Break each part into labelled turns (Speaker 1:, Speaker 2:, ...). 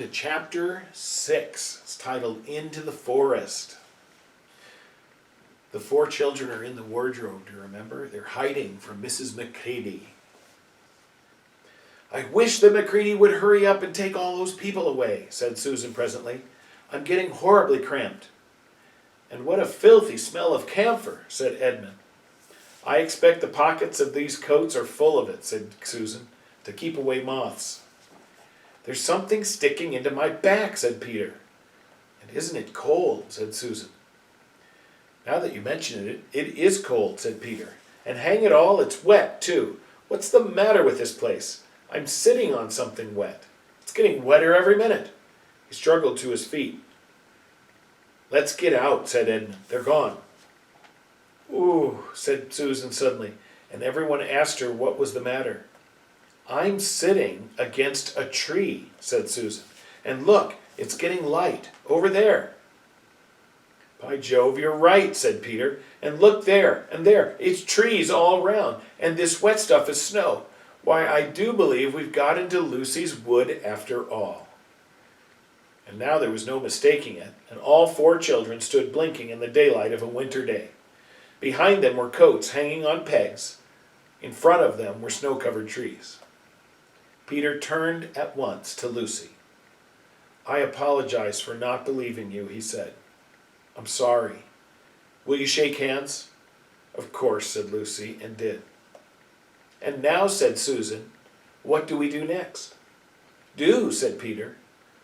Speaker 1: to chapter 6. It's titled Into the Forest. The four children are in the wardrobe, do you remember? They're hiding from Mrs. Macready. "I wish the Macready would hurry up and take all those people away," said Susan presently. "I'm getting horribly cramped." "And what a filthy smell of camphor," said Edmund. "I expect the pockets of these coats are full of it," said Susan, "to keep away moths." "There's something sticking into my back," said Peter. "And isn't it cold?" said Susan. "Now that you mention it, it is cold," said Peter. "And hang it all, it's wet, too. What's the matter with this place? I'm sitting on something wet. It's getting wetter every minute." He struggled to his feet. "Let's get out," said Edmund. "They're gone." "Ooh," said Susan suddenly, and everyone asked her what was the matter. "I'm sitting against a tree," said Susan. "And look, it's getting light, over there." "By Jove, you're right," said Peter. "And look there, and there, it's trees all round, and this wet stuff is snow. Why, I do believe we've got into Lucy's wood after all." And now there was no mistaking it, and all four children stood blinking in the daylight of a winter day. Behind them were coats hanging on pegs. In front of them were snow-covered trees. Peter turned at once to Lucy. "I apologize for not believing you," he said. "I'm sorry. Will you shake hands?" "Of course," said Lucy, and did. "And now," said Susan, "what do we do next?" "Do," said Peter.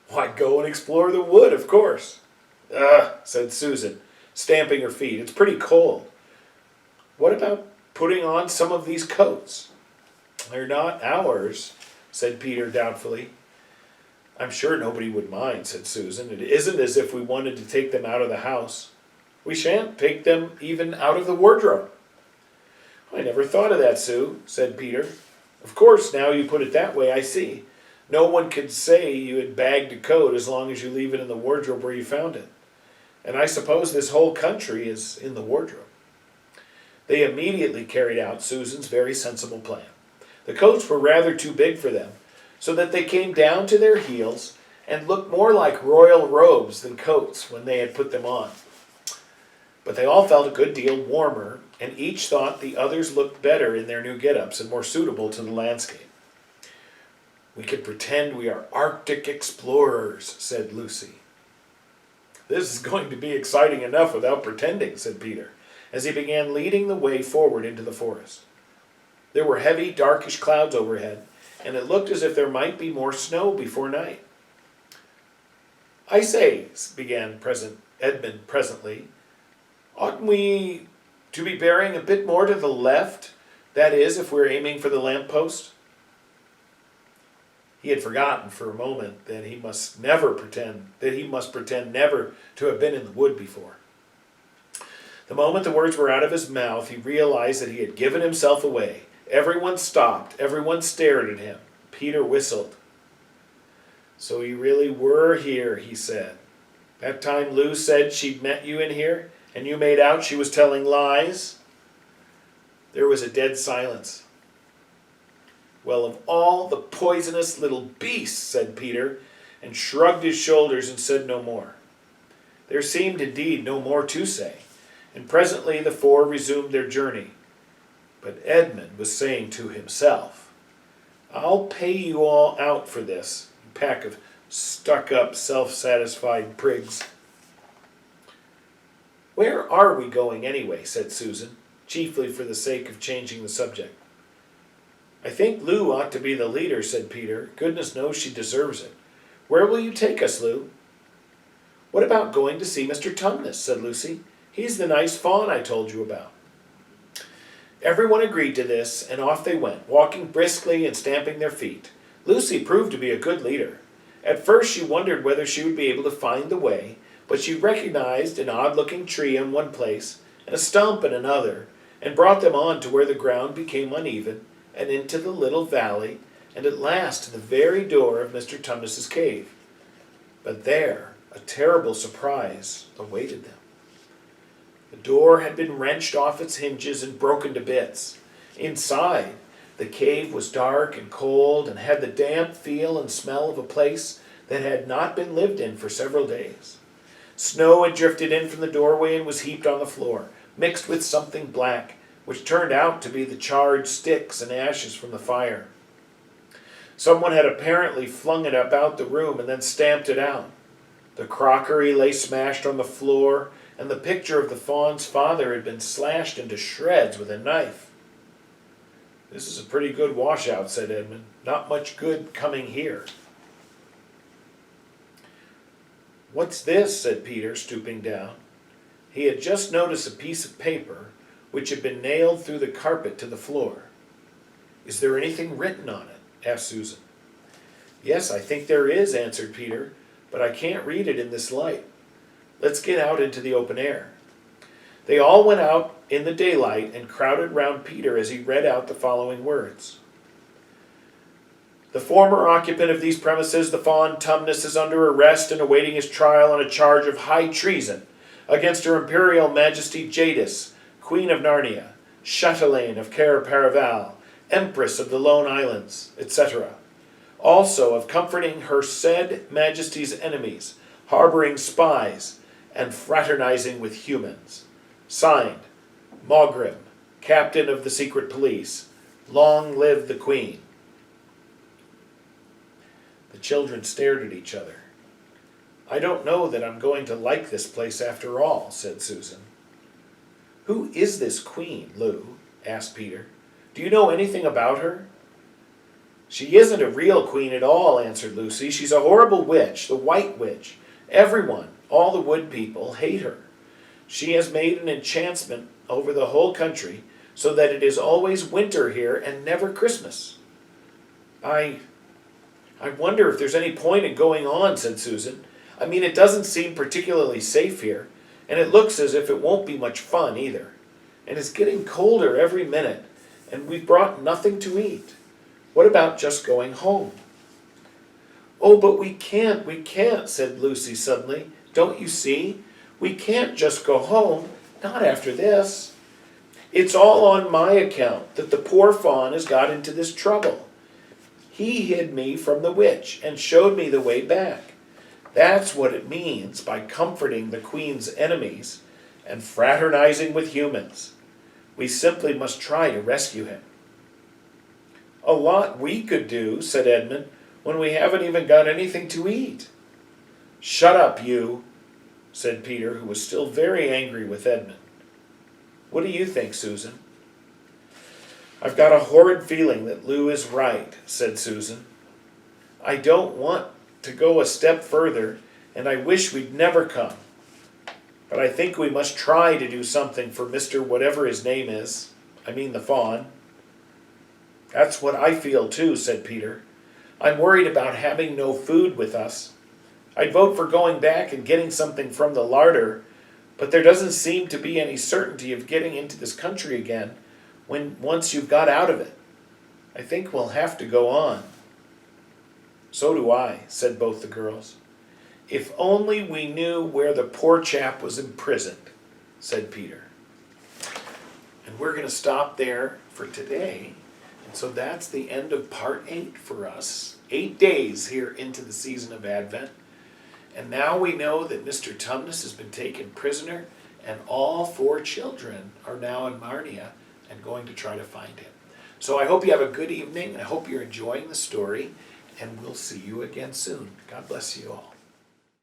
Speaker 1: "Why, go and explore the wood, of course." "Ugh," said Susan, stamping her feet. "It's pretty cold. What about putting on some of these coats?" "They're not ours," said Peter doubtfully. "I'm sure nobody would mind," said Susan. "It isn't as if we wanted to take them out of the house. We shan't take them even out of the wardrobe." "I never thought of that, Sue," said Peter. "Of course, now you put it that way, I see. No one could say you had bagged a coat as long as you leave it in the wardrobe where you found it. And I suppose this whole country is in the wardrobe." They immediately carried out Susan's very sensible plan. The coats were rather too big for them, so that they came down to their heels and looked more like royal robes than coats when they had put them on. But they all felt a good deal warmer, and each thought the others looked better in their new get-ups and more suitable to the landscape. "We could pretend we are Arctic explorers," said Lucy. "This is going to be exciting enough without pretending," said Peter, as he began leading the way forward into the forest. There were heavy, darkish clouds overhead, and it looked as if there might be more snow before night. "I say," began Edmund presently, "oughtn't we to be bearing a bit more to the left? That is, if we're aiming for the lamp-post?" He had forgotten for a moment that he must pretend never to have been in the wood before. The moment the words were out of his mouth, he realized that he had given himself away. Everyone stopped. Everyone stared at him. Peter whistled. "So you really were here," he said. "That time Lou said she'd met you in here, and you made out she was telling lies?" There was a dead silence. "Well, of all the poisonous little beasts," said Peter, and shrugged his shoulders and said no more. There seemed indeed no more to say, and presently the four resumed their journey. But Edmund was saying to himself, "I'll pay you all out for this, you pack of stuck-up, self-satisfied prigs." "Where are we going anyway?" said Susan, chiefly for the sake of changing the subject. "I think Lou ought to be the leader," said Peter. "Goodness knows she deserves it. Where will you take us, Lou?" "What about going to see Mr. Tumnus?" said Lucy. "He's the nice fawn I told you about." Everyone agreed to this, and off they went, walking briskly and stamping their feet. Lucy proved to be a good leader. At first she wondered whether she would be able to find the way, but she recognized an odd-looking tree in one place and a stump in another, and brought them on to where the ground became uneven, and into the little valley, and at last to the very door of Mr. Tumnus's cave. But there a terrible surprise awaited them. The door had been wrenched off its hinges and broken to bits. Inside, the cave was dark and cold and had the damp feel and smell of a place that had not been lived in for several days. Snow had drifted in from the doorway and was heaped on the floor, mixed with something black, which turned out to be the charred sticks and ashes from the fire. Someone had apparently flung it about the room and then stamped it out. The crockery lay smashed on the floor, and the picture of the fawn's father had been slashed into shreds with a knife. "This is a pretty good washout," said Edmund. "Not much good coming here." "What's this?" said Peter, stooping down. He had just noticed a piece of paper which had been nailed through the carpet to the floor. "Is there anything written on it?" asked Susan. "Yes, I think there is," answered Peter, "but I can't read it in this light. Let's get out into the open air." They all went out in the daylight and crowded round Peter as he read out the following words. "The former occupant of these premises, the Fawn Tumnus, is under arrest and awaiting his trial on a charge of high treason against Her Imperial Majesty Jadis, Queen of Narnia, Chatelaine of Cair Paraval, Empress of the Lone Islands, etc. Also of comforting her said Majesty's enemies, harboring spies, and fraternizing with humans. Signed, Maugrim, Captain of the Secret Police. Long live the Queen." The children stared at each other. "I don't know that I'm going to like this place after all," said Susan. "Who is this Queen, Lou?" asked Peter. "Do you know anything about her?" "She isn't a real queen at all," answered Lucy. "She's a horrible witch, the White Witch. Everyone, all the wood people, hate her. She has made an enchantment over the whole country so that it is always winter here and never Christmas." I wonder if there's any point in going on," said Susan. "I mean, it doesn't seem particularly safe here, and it looks as if it won't be much fun either. And it's getting colder every minute, and we've brought nothing to eat. What about just going home?" "Oh, but we can't," said Lucy suddenly. "Don't you see? We can't just go home, not after this. It's all on my account that the poor fawn has got into this trouble. He hid me from the witch and showed me the way back. That's what it means by comforting the Queen's enemies and fraternizing with humans. We simply must try to rescue him." "A lot we could do," said Edmund, "when we haven't even got anything to eat." "Shut up, you," said Peter, who was still very angry with Edmund. "What do you think, Susan?" "I've got a horrid feeling that Lou is right," said Susan. "I don't want to go a step further, and I wish we'd never come. But I think we must try to do something for Mr. whatever his name is. I mean the fawn." "That's what I feel too," said Peter. "I'm worried about having no food with us. I'd vote for going back and getting something from the larder, but there doesn't seem to be any certainty of getting into this country again once you've got out of it. I think we'll have to go on." "So do I," said both the girls. "If only we knew where the poor chap was imprisoned," said Peter. And we're going to stop there for today. And so that's the end of part 8 for us. 8 days here into the season of Advent. And now we know that Mr. Tumnus has been taken prisoner, and all 4 children are now in Narnia and going to try to find him. So I hope you have a good evening, and I hope you're enjoying the story, and we'll see you again soon. God bless you all.